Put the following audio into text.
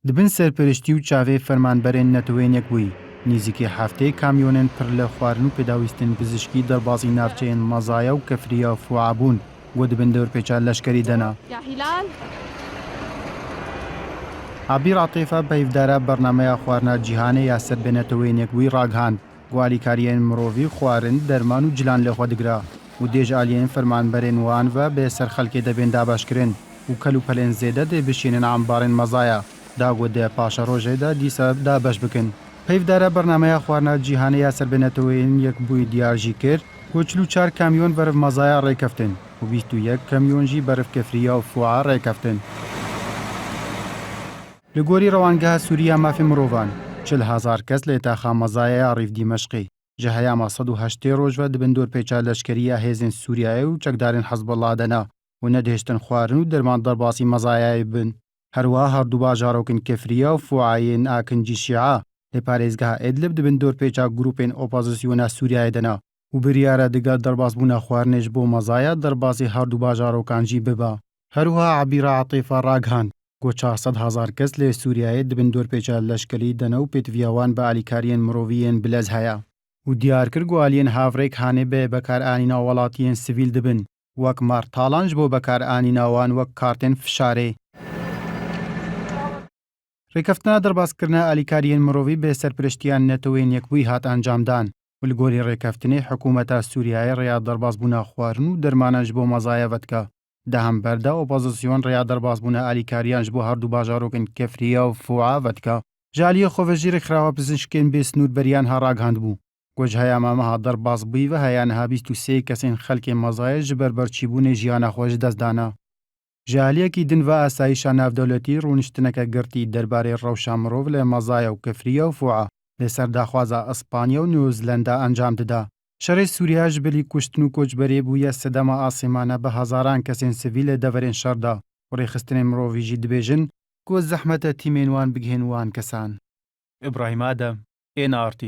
دبن سەرپەرشتی و چاوێ فەرمانبەرێن نەتەوەیەک بووی نزیکەی هەفتەی کامیۆنên پڕ لە خواردن و پێداویستن پزیشکی دەربازی ناوچەیەن مەزایە و کەفریە و فوعا بوون بۆ دبن دەورپێچە لەشکری دەنا. عەبیر عەتیفە بەهیڤدارە بەرنامەیە خواردنە جیهانێ یا سەربێنێتەوەیەک بووی ڕاگەهاند گوالیکاریên مرۆڤی خواردن دەرمان و جلان لێخۆ دەگرا و دێژ ئالیێن فەرمانبەرێن وانڤە بێسەر خەڵکێ دەبێن داباشکردن و کەل و پەلێن زێدە دێ بشێنن عەمبارên مەزایە داگۆ دێ پاشە ڕۆژێدا دیسە دابەش بکن. پەیڤدارە بەرنامەیە خواردنە جیهانێ یا سەربێنێتەوەیەک بووی دیارژی کرد بۆ 44 کامیۆن بەرف مەزایە ڕێکەفتن و 21 کەمیۆنژی بەرف کەفریە و فوعا ڕێکەفتن. لە گۆری ڕەوانگەها سووریا مافی مرۆڤان 40,000 کەس لە ئێتاخا مەزایە ڕیف دیمەشقی ji heyama 180 roj ve dibin dorpêça leşkeriya hêzên Sûriyeyê û çekdarên Hezbollah dena û nedihiştin xwarin û derman derbasî mezayayê bin. Herwiha herduba jarokên kefriya û fuayên akincî şîa lê parêzgeha Idlib dibin dorpêça grûpên opozisyona Sûriyeyê dena û biryare dige derbasbûna xwarinê ji bo mezaya derbasî herduba jarokan jî bibe. Herwiha Ebîra Etîfa ragihand got 400,000 kes lê Sûriyeyê dibin dorpêça leşkerî dene û pêtiviya wan bi alîkariyên mirovî bilez heye. û diyar kir aliyên havrêk hanê bê bekaranîna welatiyên sivîl dibin wek martalan ji bo bekaranîna wan wek kartên fişarê. Rêkeftina derbazkirina alîkariyên mirovî bê serpiriştiya netewên yekbûyî hat encamdan û li gorî rêkeftinê hikûmeta Sûriyeyê rêya derbasbûna xwarin û dermanan ji bo mezaya vedike. Di hember de opozisyon rêya derbasbûna alîkariyan ji bo herdu bajarokên kefriya û fu'a vedike. Ji aliyê xwevejî rêxirawa pizîşkên bê snûrberiyan ha ragihand bû. Got ji heyama meha derbas bûyî ve heya niha 23 kesên xelkê mezayê ji ber berçîbûnê jiyana xwe ji dest dana. Ji aliyekî din ve asayîşa navdewletî rûniştineke girtî derbarê rewşa mirov lê mezaya û kefriya û fu'a lê ser daxwaza Espanya û Nû Zealanda encam dida. Şerê Sûriya ji bilî kuştin û koçberê bûye sedema asîmane bi hezaran kesên sivîl lê deverên şer da û rêxistinên mirovî jî dibêjin ku zehmete tîmên wan bigihên wan kesan. İbrahîm Adem, NRT